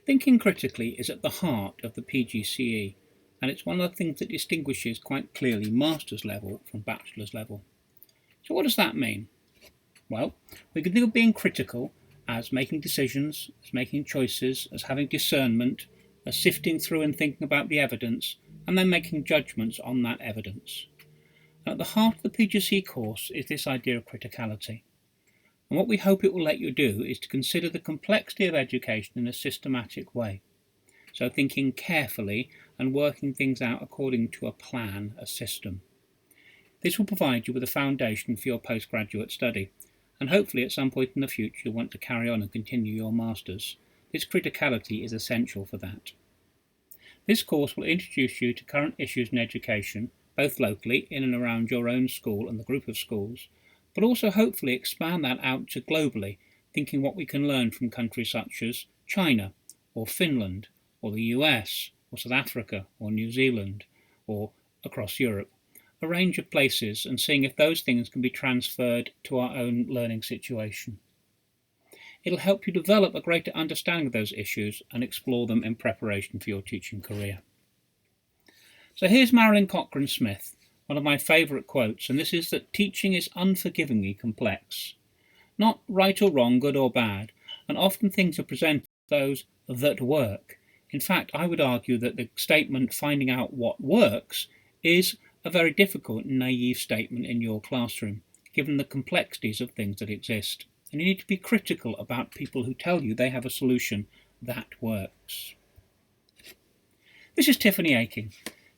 Thinking critically is at the heart of the PGCE, and it's one of the things that distinguishes quite clearly master's level from bachelor's level. So what does that mean? Well, we can think of being critical as making decisions, as making choices, as having discernment, as sifting through and thinking about the evidence, and then making judgments on that evidence. And at the heart of the PGCE course is this idea of criticality. And what we hope it will let you do is to consider the complexity of education in a systematic way. So thinking carefully and working things out according to a plan, a system. This will provide you with a foundation for your postgraduate study, and hopefully at some point in the future you'll want to carry on and continue your masters. This criticality is essential for that. This course will introduce you to current issues in education, both locally, in and around your own school and the group of schools, but also hopefully expand that out to globally, thinking what we can learn from countries such as China, or Finland, or the US, or South Africa, or New Zealand, or across Europe, a range of places, and seeing if those things can be transferred to our own learning situation. It'll help you develop a greater understanding of those issues and explore them in preparation for your teaching career. So here's Marilyn Cochrane Smith, one of my favourite quotes, and this is that teaching is unforgivingly complex. Not right or wrong, good or bad, and often things are presented as those that work. In fact, I would argue that the statement finding out what works is a very difficult and naive statement in your classroom, given the complexities of things that exist. And you need to be critical about people who tell you they have a solution that works. This is Tiffany Aching.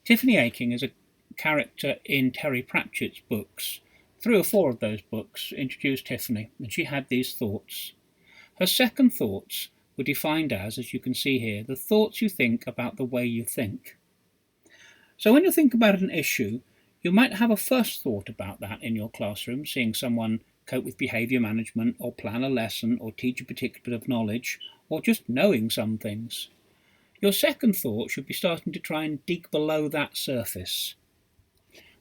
Tiffany Aching is a character in Terry Pratchett's books. 3 or 4 of those books introduced Tiffany, and she had these thoughts. Her second thoughts were defined as you can see here, the thoughts you think about the way you think. So when you think about an issue, you might have a first thought about that in your classroom, seeing someone cope with behaviour management, or plan a lesson, or teach a particular bit of knowledge, or just knowing some things. Your second thought should be starting to try and dig below that surface.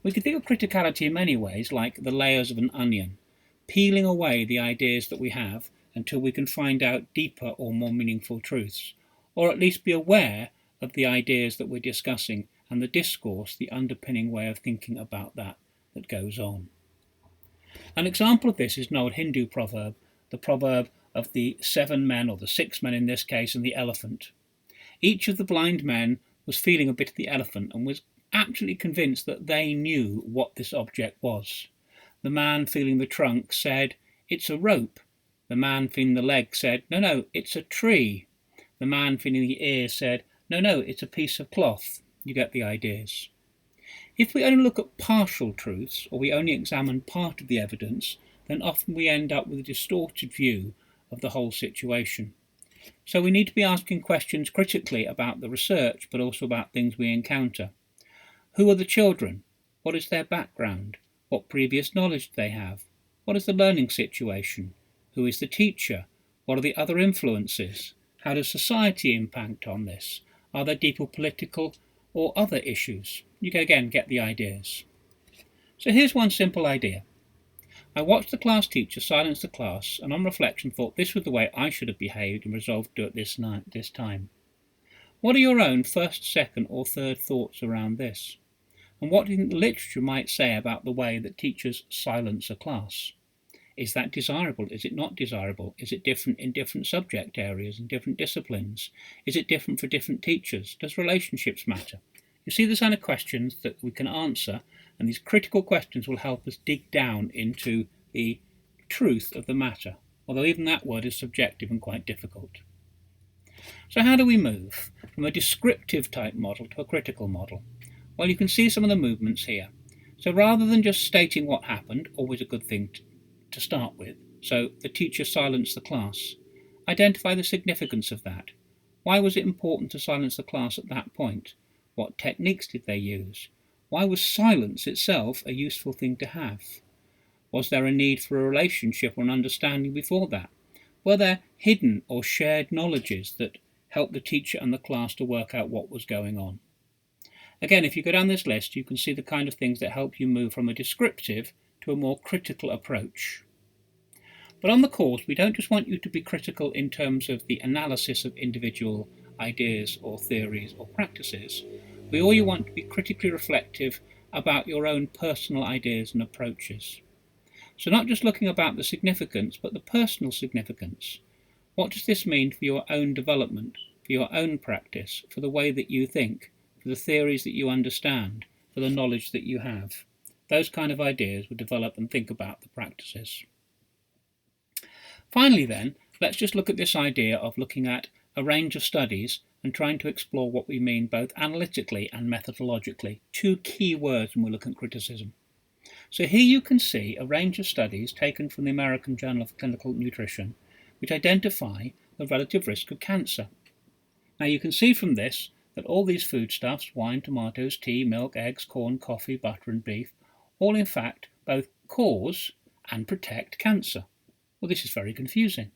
We can think of criticality in many ways, like the layers of an onion, peeling away the ideas that we have until we can find out deeper or more meaningful truths, or at least be aware of the ideas that we're discussing and the discourse, the underpinning way of thinking about that goes on. An example of this is an old Hindu proverb, the proverb of the 7 men, or the 6 men in this case, and the elephant. Each of the blind men was feeling a bit of the elephant and was absolutely convinced that they knew what this object was. The man feeling the trunk said, "It's a rope." The man feeling the leg said, No, it's a tree." The man feeling the ear said, No, it's a piece of cloth." You get the ideas. If we only look at partial truths, or we only examine part of the evidence, then often we end up with a distorted view of the whole situation. So we need to be asking questions critically about the research, but also about things we encounter. Who are the children? What is their background? What previous knowledge do they have? What is the learning situation? Who is the teacher? What are the other influences? How does society impact on this? Are there deeper political or other issues? You can again get the ideas. So here's one simple idea. I watched the class teacher silence the class, and on reflection thought this was the way I should have behaved, and resolved to do it this time. What are your own first, second or third thoughts around this? And what do you think the literature might say about the way that teachers silence a class? Is that desirable? Is it not desirable? Is it different in different subject areas and different disciplines? Is it different for different teachers? Does relationships matter? You see the kind of questions that we can answer, and these critical questions will help us dig down into the truth of the matter, although even that word is subjective and quite difficult. So how do we move from a descriptive type model to a critical model? Well, you can see some of the movements here. So rather than just stating what happened, always a good thing to start with, so the teacher silenced the class, identify the significance of that. Why was it important to silence the class at that point? What techniques did they use? Why was silence itself a useful thing to have? Was there a need for a relationship or an understanding before that? Were there hidden or shared knowledges that helped the teacher and the class to work out what was going on? Again, if you go down this list, you can see the kind of things that help you move from a descriptive to a more critical approach. But on the course, we don't just want you to be critical in terms of the analysis of individual ideas or theories or practices. We all want to be critically reflective about your own personal ideas and approaches. So not just looking about the significance, but the personal significance. What does this mean for your own development, for your own practice, for the way that you think, for the theories that you understand, for the knowledge that you have? Those kind of ideas would develop and think about the practices. Finally then, let's just look at this idea of looking at a range of studies and trying to explore what we mean both analytically and methodologically. Two key words when we look at criticism. So here you can see a range of studies taken from the American Journal of Clinical Nutrition which identify the relative risk of cancer. Now you can see from this that all these foodstuffs, wine, tomatoes, tea, milk, eggs, corn, coffee, butter and beef, all in fact both cause and protect cancer. Well, this is very confusing.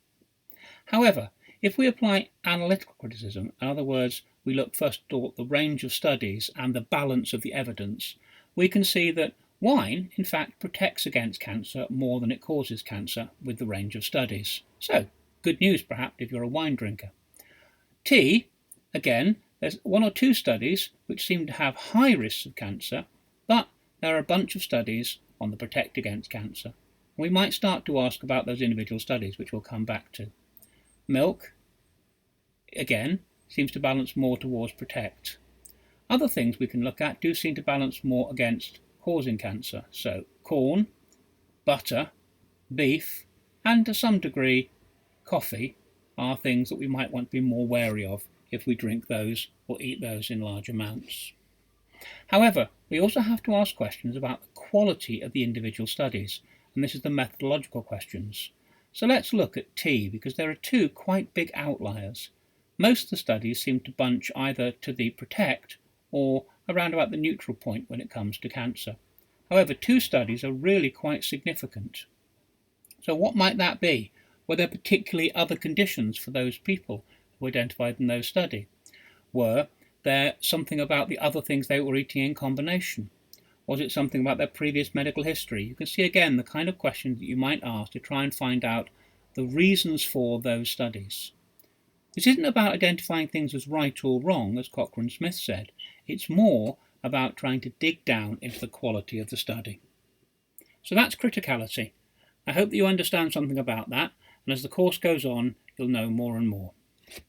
However, if we apply analytical criticism, in other words, we look first at the range of studies and the balance of the evidence, we can see that wine, in fact, protects against cancer more than it causes cancer with the range of studies. So, good news perhaps if you're a wine drinker. Tea, again, there's one or two studies which seem to have high risks of cancer, but there are a bunch of studies on the protect against cancer. We might start to ask about those individual studies, which we'll come back to. Milk, again, seems to balance more towards protect. Other things we can look at do seem to balance more against causing cancer. So corn, butter, beef, and to some degree coffee are things that we might want to be more wary of if we drink those or eat those in large amounts. However, we also have to ask questions about the quality of the individual studies, and this is the methodological questions. So let's look at tea, because there are two quite big outliers. Most of the studies seem to bunch either to the protect or around about the neutral point when it comes to cancer. However, two studies are really quite significant. So what might that be? Were there particularly other conditions for those people who were identified in those studies? Were there something about the other things they were eating in combination? Was it something about their previous medical history? You can see again the kind of questions that you might ask to try and find out the reasons for those studies. This isn't about identifying things as right or wrong, as Cochrane Smith said. It's more about trying to dig down into the quality of the study. So that's criticality. I hope that you understand something about that, and as the course goes on, you'll know more and more.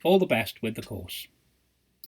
All the best with the course.